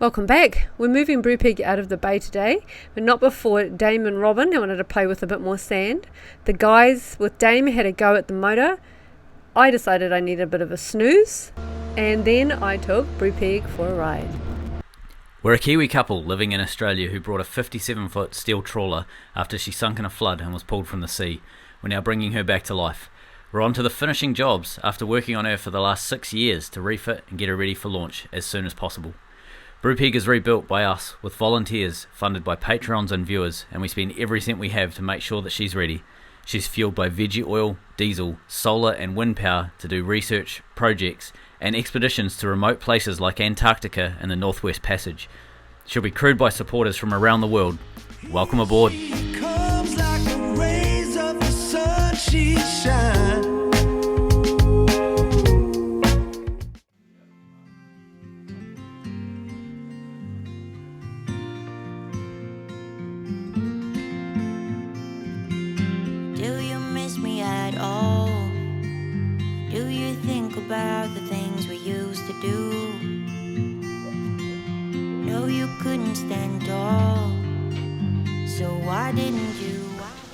Welcome back. We're moving Brupeg out of the bay today, but not before Dame and Robin. They wanted to play with a bit more sand. The guys with Dame had a go at the motor. I decided I needed a bit of a snooze, and then I took Brupeg for a ride. We're a Kiwi couple living in Australia who brought a 57-foot steel trawler after she sunk in a flood and was pulled from the sea. We're now bringing her back to life. We're on to the finishing jobs after working on her for the last 6 years to refit and get her ready for launch as soon as possible. Brupeg is rebuilt by us with volunteers funded by Patreons and viewers, and we spend every cent we have to make sure that she's ready. She's fueled by veggie oil, diesel, solar and wind power to do research, projects and expeditions to remote places like Antarctica and the Northwest Passage. She'll be crewed by supporters from around the world. Welcome aboard. About the things we used to do. No, you couldn't stand tall, so why didn't you?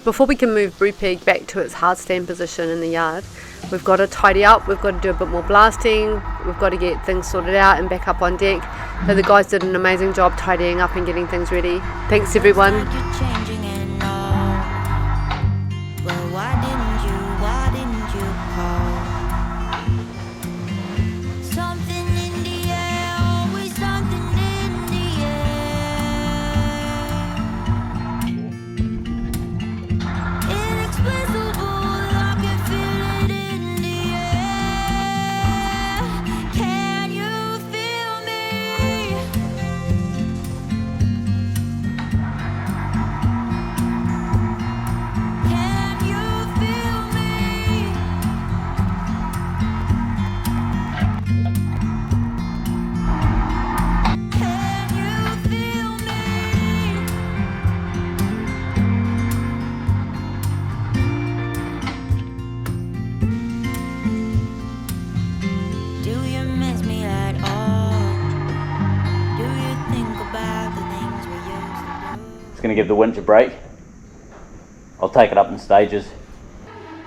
Before we can move Brupeg back to its hard stand position in the yard, we've got to tidy up, we've got to do a bit more blasting, we've got to get things sorted out and back up on deck. So the guys did an amazing job tidying up and getting things ready. Thanks everyone. It's going to give the winch a break. I'll take it up in stages.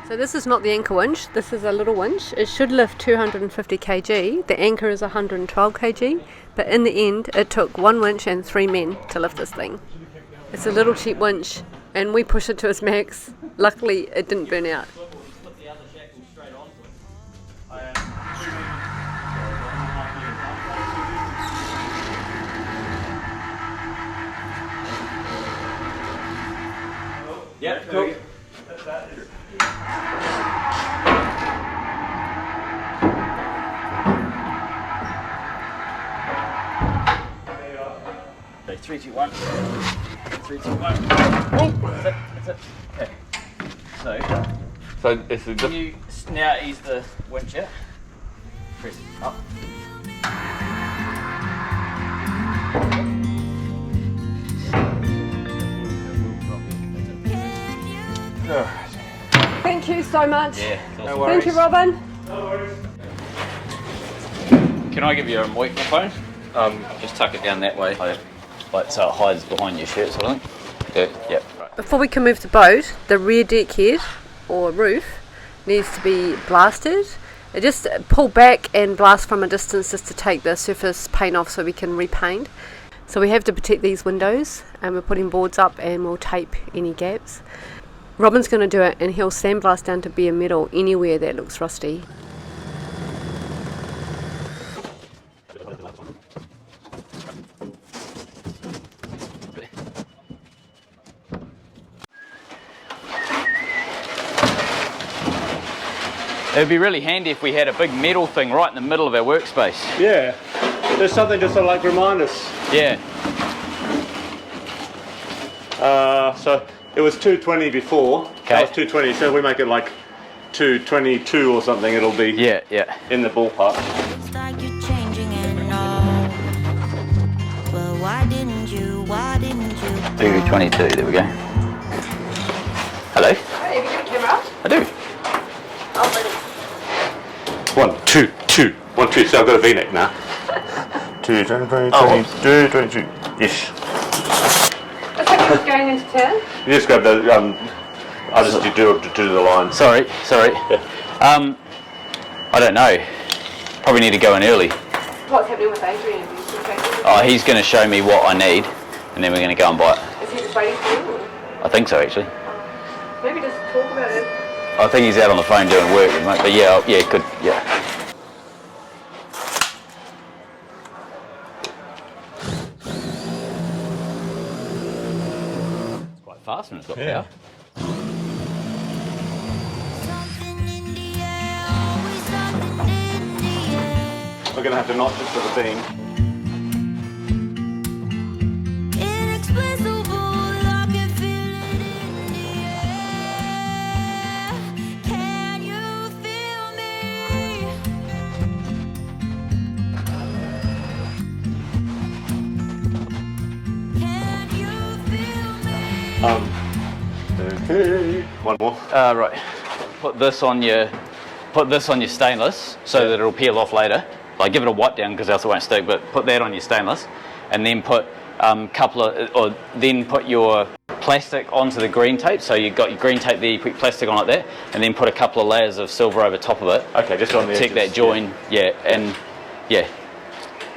So this is not the anchor winch, this is a little winch. It should lift 250 kg, the anchor is 112 kg, but in the end it took 1 winch and 3 men to lift this thing. It's a little cheap winch and we pushed it to its max. Luckily it didn't burn out. Yeah, cool. Okay, 3, 2, 1. 3, 2, 1. Oh, that's it. Okay. So it's can you now ease the winch out? Press up. Thank you so much. Yeah, no worries. Thank you, Robin. No worries. Can I give you a microphone? Just tuck it down that way, like so it hides behind your shirt, sort of thing. Yeah. Right. Before we can move the boat, the rear deck head or roof needs to be blasted. It just pull back and blast from a distance just to take the surface paint off so we can repaint. So we have to protect these windows, and we're putting boards up and we'll tape any gaps. Robin's going to do it and he'll sandblast down to bare metal anywhere that looks rusty. It would be really handy if we had a big metal thing right in the middle of our workspace. Yeah, there's something to sort of like remind us. Yeah. So it was 220 before. Okay. That was 220, so we make it like 222 or something. It'll be in the ballpark. Looks like you're changing and all. Well, why didn't you? 222, there we go. Hello? Hey, have you got a camera? I do. Oh, really? 1, 2, 2. 1, 2. So I've got a V-neck now. 2, 22, 22, 22. Yes. Looks like you're going into town. You just grab the. I'll just do the line. Sorry. I don't know. Probably need to go in early. What's happening with Adrian? Oh, he's going to show me what I need, and then we're going to go and buy it. Is he just waiting for you? Or? I think so, actually. Maybe just talk about it. I think he's out on the phone doing work, but yeah, good, yeah. It's quite fast when it's got power. We're going to have to notch it for the beam. Okay. One more. Right. Put this on your stainless so that it'll peel off later. Like give it a wipe down because else it won't stick. But put that on your stainless, and then put then put your plastic onto the green tape. So you've got your green tape there. You put your plastic on like that, and then put a couple of layers of silver over top of it. Okay, just on the edges. That join. And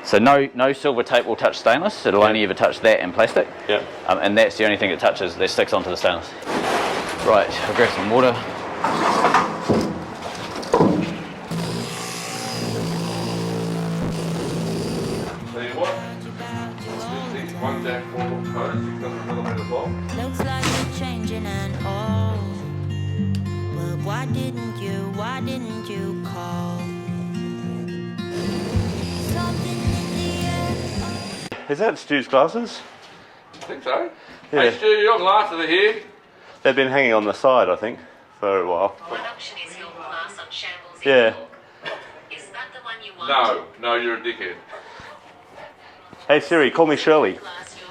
So no silver tape will touch stainless. It'll only ever touch that and plastic. Yeah. And that's the only thing it touches that sticks onto the stainless. Right, I'll grab some water. Looks like you're changing and all. But why didn't you call? Something in the air. Is that Stu's glasses? I think so. Yeah. Hey Stu, your glasses are here. They've been hanging on the side, I think, for a while. One option is your glass on shambles in Yeah. York. Is that the one you want? No, you're a dickhead. Hey Siri, call me Shirley. Glass you're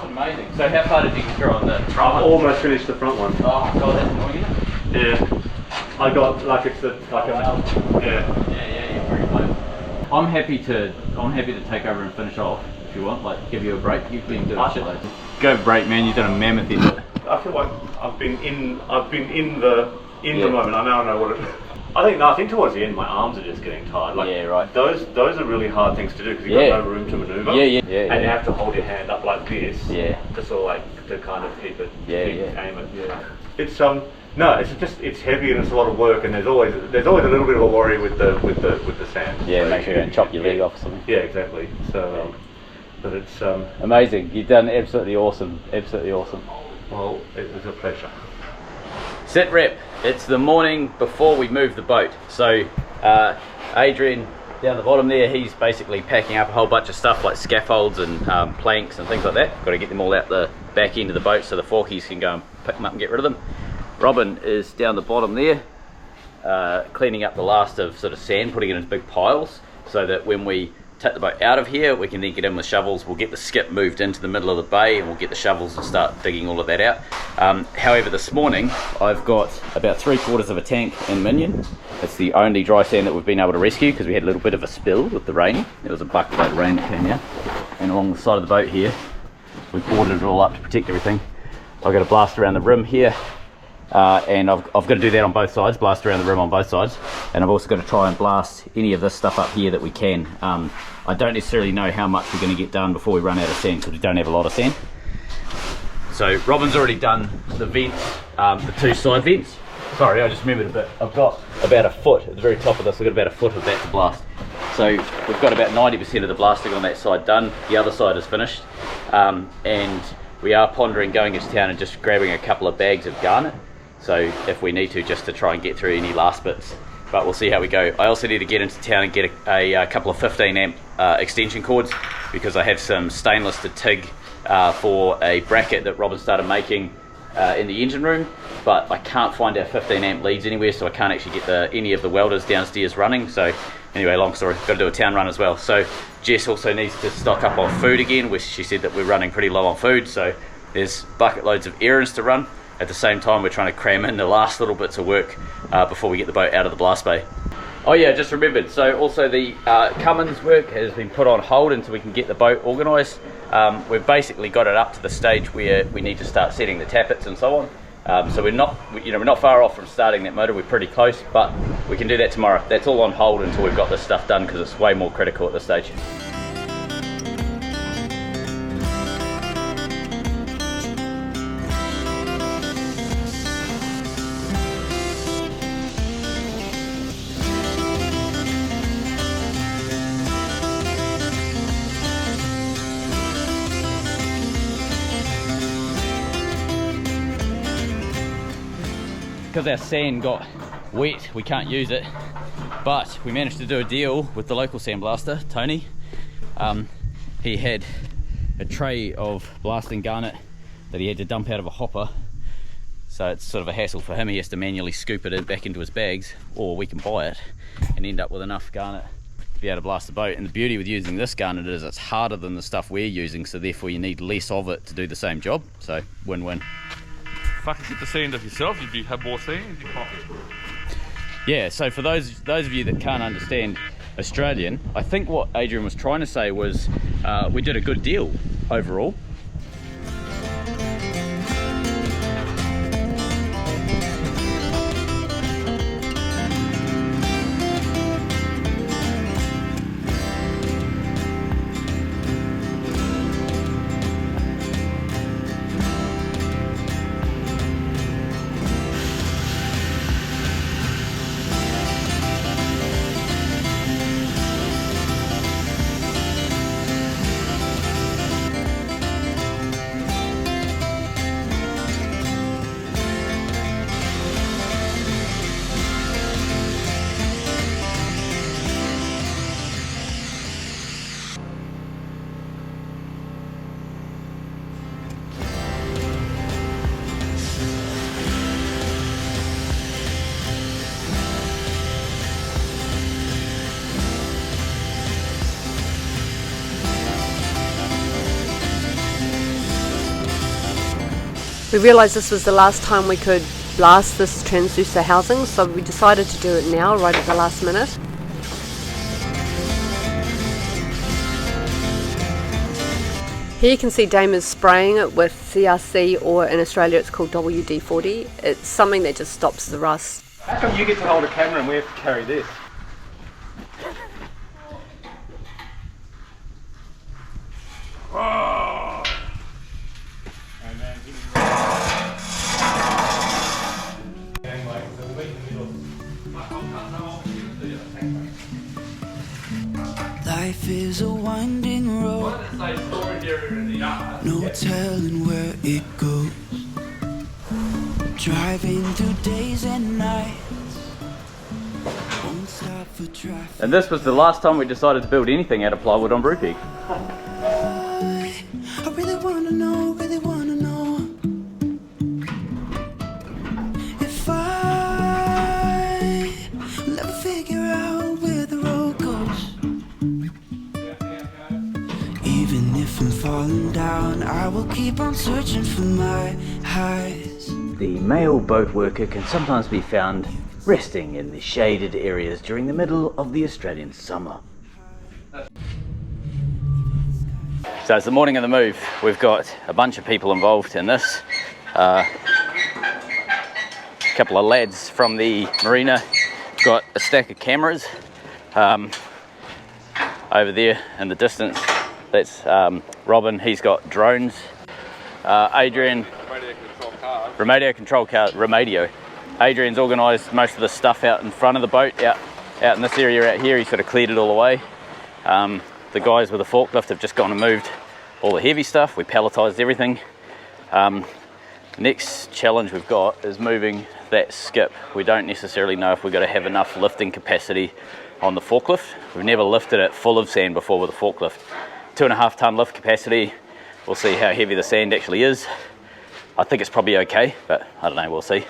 Amazing. So how far did you get through on the front one? Almost finished the front one. Oh god, that's annoying, isn't it? Yeah. I got like it's the like a yeah. Yeah, very close. I'm happy to take over and finish off if you want. Like give you a break. You've been doing shitloads. Go break, man. You've done a mammoth effort. I feel like I've been in the moment. I now know what it. I think towards the end my arms are just getting tired. Like, yeah, right. Those are really hard things to do because you've got no room to manoeuvre. And you have to hold your hand up like this. Yeah. To sort of like to kind of keep it. Aim it. Yeah. It's no, it's heavy and it's a lot of work and there's always a little bit of a worry with the sand. Yeah, so make sure you don't chop your leg off or something. Yeah, exactly. So, but it's amazing. You've done absolutely awesome. Absolutely awesome. Well, it was a pleasure. Sit rep. It's the morning before we move the boat. So Adrian down the bottom there, he's basically packing up a whole bunch of stuff like scaffolds and planks and things like that. Got to get them all out the back end of the boat so the forkies can go and pick them up and get rid of them. Robin is down the bottom there, cleaning up the last of sort of sand, putting it in big piles so that when we take the boat out of here we can then get in with shovels. We'll get the skip moved into the middle of the bay and we'll get the shovels and start digging all of that out. However, this morning I've got about 3/4 of a tank in Minion. It's the only dry sand that we've been able to rescue because we had a little bit of a spill with the rain. There was a bucketload of rain that came out, and along the side of the boat here we've boarded it all up to protect everything. I've got to blast around the rim here, and I've got to do that on both sides, blast around the rim on both sides, and I've also got to try and blast any of this stuff up here that we can. I don't necessarily know how much we're going to get done before we run out of sand because we don't have a lot of sand. So Robin's already done the vents, the two side vents. Sorry, I just remembered a bit. I've got about a foot at the very top of this. I've got about a foot of that to blast. So we've got about 90% of the blasting on that side done. The other side is finished, and we are pondering going into town and just grabbing a couple of bags of garnet. So if we need to, just to try and get through any last bits. But we'll see how we go. I also need to get into town and get a couple of 15 amp extension cords because I have some stainless to TIG for a bracket that Robin started making in the engine room, but I can't find our 15 amp leads anywhere, so I can't actually get any of the welders downstairs running. So anyway, long story, got to do a town run as well. So Jess also needs to stock up on food again, which she said that we're running pretty low on food, so there's bucket loads of errands to run. At the same time, we're trying to cram in the last little bits of work before we get the boat out of the blast bay. Oh yeah, just remembered, so also the Cummins work has been put on hold until we can get the boat organised. We've basically got it up to the stage where we need to start setting the tappets and so on. So we're not far off from starting that motor. We're pretty close, but we can do that tomorrow. That's all on hold until we've got this stuff done, because it's way more critical at this stage. Because our sand got wet, we can't use it, but we managed to do a deal with the local sandblaster, Tony. He had a tray of blasting garnet that he had to dump out of a hopper, so it's sort of a hassle for him. He has to manually scoop it back into his bags, or we can buy it and end up with enough garnet to be able to blast the boat. And the beauty with using this garnet is it's harder than the stuff we're using, so therefore you need less of it to do the same job, so win-win. Fucking get the sand off yourself, you'd have more sand in your pocket. Yeah, so for those of you that can't understand Australian, I think what Adrian was trying to say was we did a good deal overall. We realised this was the last time we could blast this transducer housing, so we decided to do it now, right at the last minute. Here you can see Dame is spraying it with CRC, or in Australia it's called WD-40. It's something that just stops the rust. How come you get to hold a camera and we have to carry this? Life is a winding road, no telling where it goes. Driving through days and nights, won't stop for traffic. And this was the last time we decided to build anything out of plywood on Brupeg. I really wanna know, if I will ever figure out where the road goes. Even if I'm falling down, I will keep on searching for my highs. The male boat worker can sometimes be found resting in the shaded areas during the middle of the Australian summer. So it's the morning of the move. We've got a bunch of people involved in this. A couple of lads from the marina. We've got a stack of cameras over there in the distance. That's Robin, he's got drones. Adrian, radio control car, Remedio. Adrian's organised most of the stuff out in front of the boat, out in this area out here. He sort of cleared it all away. The guys with the forklift have just gone and moved all the heavy stuff. We palletised everything. Next challenge we've got is moving that skip. We don't necessarily know if we're going to have enough lifting capacity on the forklift. We've never lifted it full of sand before with a forklift. 2.5 ton lift capacity. We'll see how heavy the sand actually is. I think it's probably okay, but I don't know, we'll see.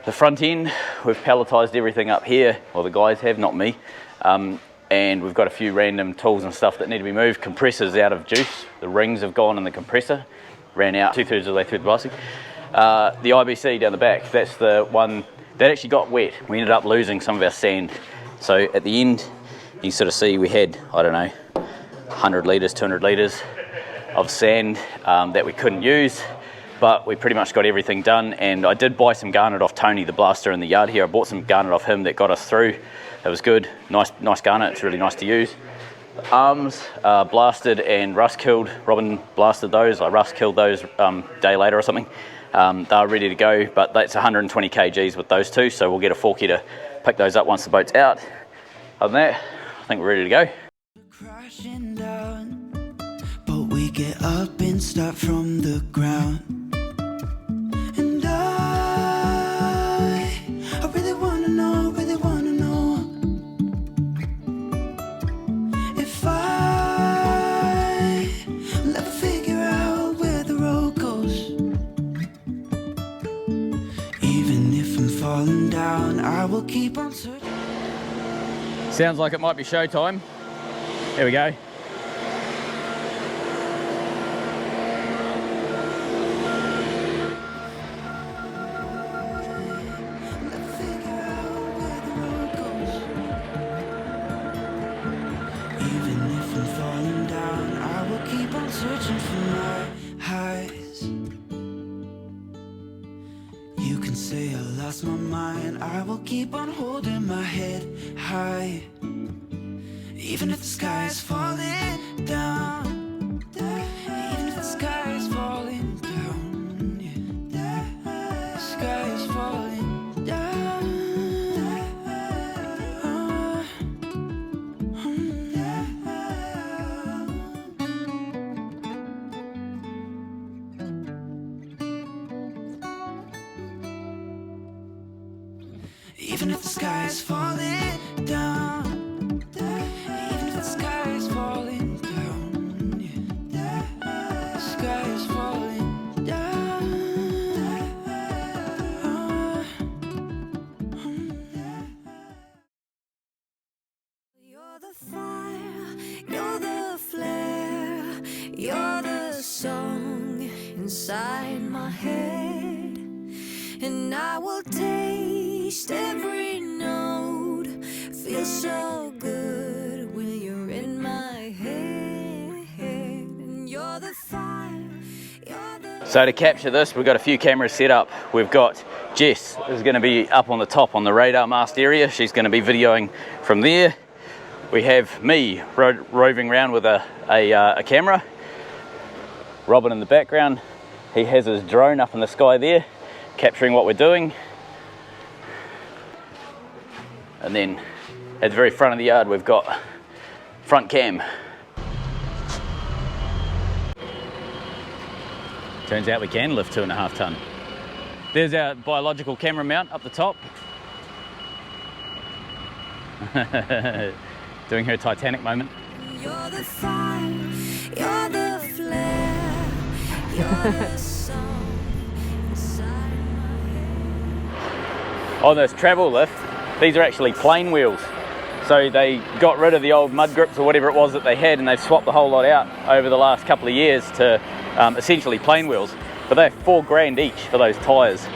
The front end, we've palletised everything up here, well the guys have, not me, and we've got a few random tools and stuff that need to be moved. Compressor's out of juice, the rings have gone in the compressor, ran out 2/3 of the way through the blasting. The IBC down the back, that's the one that actually got wet. We ended up losing some of our sand. So at the end, you can sort of see we had, I don't know, 100 litres, 200 litres of sand that we couldn't use. But we pretty much got everything done, and I did buy some garnet off Tony, the blaster in the yard here. I bought some garnet off him that got us through. It was good, nice garnet, it's really nice to use. The arms blasted and rust killed. Robin blasted those, I rust killed those a day later or something. They were ready to go, but that's 120 kgs with those two, so we'll get a forky to pick those up once the boat's out. Other than that, I think we're ready to go. Crashing down, but we get up and start from the ground. I really wanna know if I'll ever figure out where the road goes. Even if I'm falling down, I will keep on searching. Sounds like it might be showtime. Here we go. Searching for my highs. You can say I lost my mind, I will keep on holding my head high. Even if the sky is falling down, even if the sky is falling down, yeah. The sky is falling down. Even if the sky is falling down, even if the sky is falling down, yeah. The sky is falling down. You're the fire, you're the flare, you're the song inside my head, and I will taste every note. Feels so good when you're in my head, and you're the fire, you're the... So to capture this, we've got a few cameras set up. We've got Jess is going to be up on the top on the radar mast area. She's going to be videoing from there. We have me roving around with a camera. Robin in the background. He has his drone up in the sky there, capturing what we're doing. And then at the very front of the yard, we've got front cam. Turns out we can lift 2.5 tonne. There's our biological camera mount up the top. Doing her Titanic moment. You're the fire, you're the flare, you're the song inside my head. On this travel lift, these are actually plane wheels. So they got rid of the old mud grips or whatever it was that they had, and they've swapped the whole lot out over the last couple of years to essentially plane wheels. But they're $4,000 each for those tyres.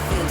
Feel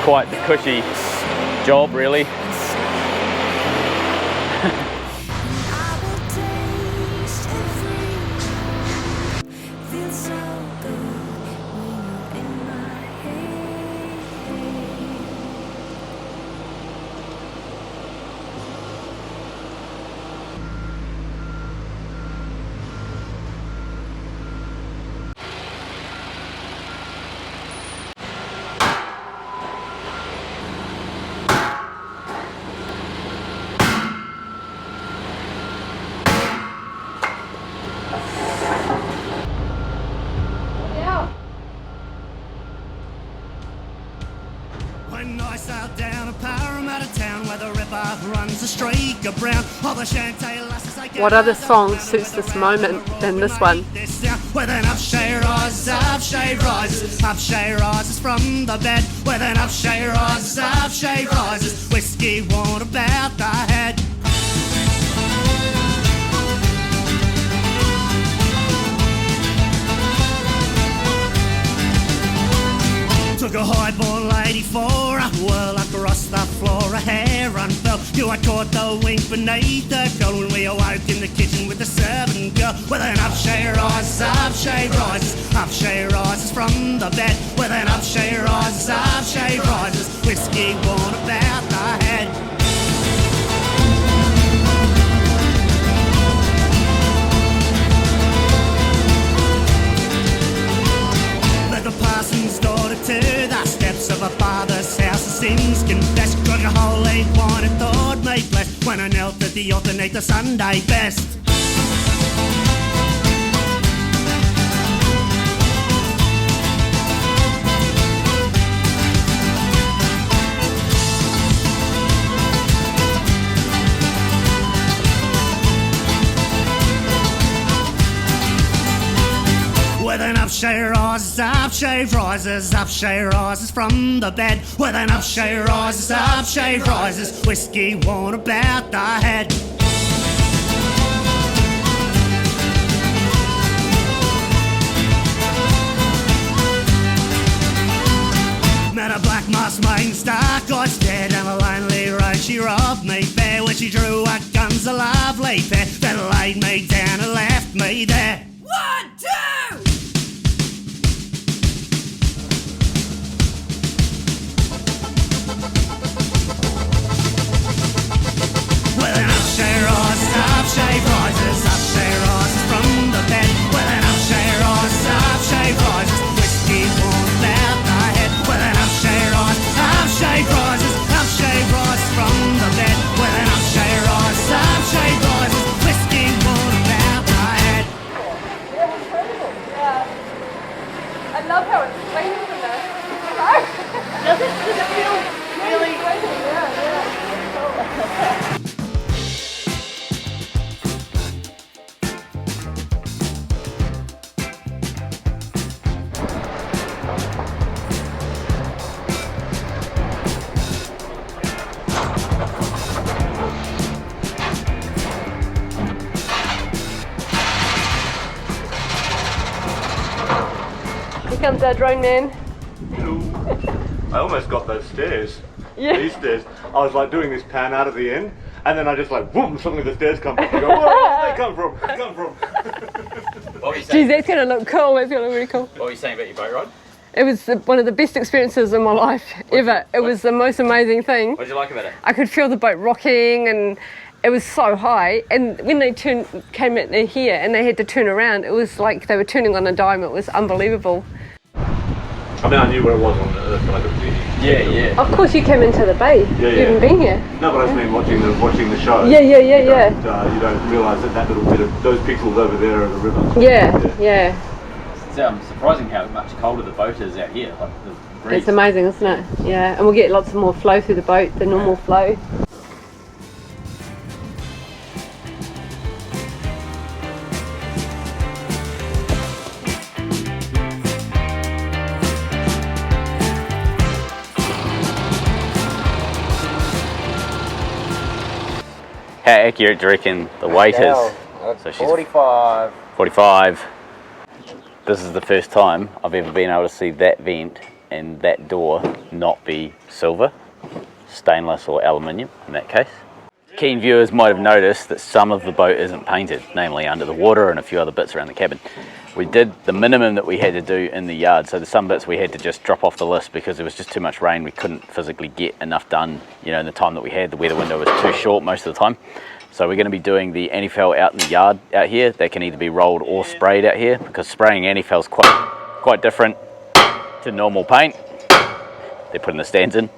quite the cushy job, really. I will taste every feels so good when you're in my head. When I sailed down a Parramatta town where the river runs a streak of brown, all the Shanty lasses they What other song suits this moment than this one? With an upshade rises, upshade rises from the bed. With an upshade rises, whiskey warm about the head. Took a highborn lady for a whirl across the floor, her hair unfurled. You had caught the wink beneath the girl when we awoke in the kitchen with the servant girl. With an upshade rises, upshade rises from the bed. With an upshade rises, whiskey warm about the head. The parson's daughter to the steps of her father's house, the sins confessed. Drank a holy wine and thought me blessed when I knelt at the altar neath the Sunday best. With an upshade rises from the bed. With an upshade rises, whiskey warm about the head. Met a black masked maiden, stark eyes stared down the lonely road. She robbed me fair when she drew her guns, a lovely pair that laid me down and left me there. 1, 2! Upshade rises from the bed. With an upshade rises, whiskey warm about the head. With an upshade rises from the bed. With an upshade rises, whiskey warm about the head. I love how it's playing for this. Does it feel really yeah. Here comes our drone man. I almost got those stairs. Yeah. These stairs. I was like doing this pan out of the end, and then I just like, boom, suddenly the stairs come up. I go, where did they come from? Where did they come from? What were you saying? Geez, that's gonna look cool. That's gonna look really cool. What were you saying about your boat ride? It was one of the best experiences in my life ever. It was the most amazing thing. What did you like about it? I could feel the boat rocking, and it was so high. And when they came in here and they had to turn around, it was like they were turning on a dime. It was unbelievable. I mean, I knew where it was on the earth, but I couldn't see it. Of course, you came into the bay. Yeah, You haven't been here. No, but I just mean watching the show. Yeah. You don't realise that little bit of those pixels over there are the river. Yeah. It's surprising how much colder the boat is out here. Like the breeze. It's amazing, isn't it? Yeah, and we'll get lots more flow through the boat, the normal flow. How accurate do you reckon the weight is? So 45. 45. This is the first time I've ever been able to see that vent and that door not be silver, stainless or aluminium in that case. Keen viewers might have noticed that some of the boat isn't painted, namely under the water and a few other bits around the cabin. We did the minimum that we had to do in the yard, so there's some bits we had to just drop off the list because there was just too much rain. We couldn't physically get enough done, you know, in the time that we had. The weather window was too short most of the time. So we're going to be doing the antifel out in the yard out here. They can either be rolled or sprayed out here because spraying antifel is quite different to normal paint. They're putting the stands in.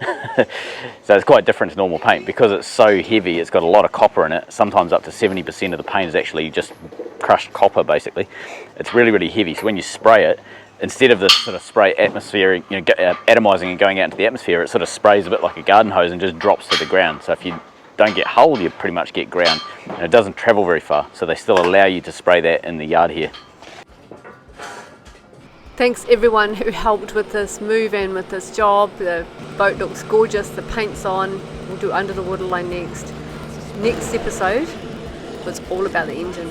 So it's quite different to normal paint because it's so heavy. It's got a lot of copper in it. Sometimes up to 70% of the paint is actually just crushed copper basically. It's really, really heavy. So when you spray it, instead of this sort of spray atmospheric, you know, atomizing and going out into the atmosphere, it sort of sprays a bit like a garden hose and just drops to the ground. So if you don't get hull, you pretty much get ground, and it doesn't travel very far. So they still allow you to spray that in the yard here. Thanks everyone who helped with this move and with this job. The boat looks gorgeous, the paint's on. We'll do under the waterline next. Next episode was all about the engine.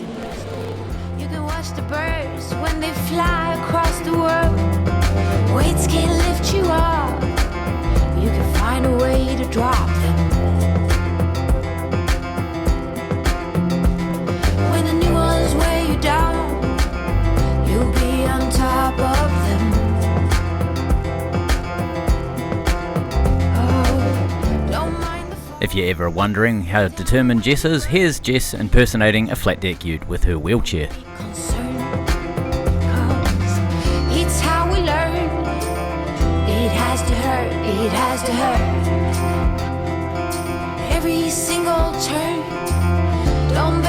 You can watch the birds when they fly across the world. Weights can't lift you up. You can find a way to drop them. When the new ones weigh you down, you'll be on top of them. Oh, don't mind the fall. If you're ever wondering how determined Jess is, here's Jess impersonating a flat deck ute with her wheelchair. Concern, 'cause it's how we learn. It has to hurt, it has to hurt. Every single turn, don't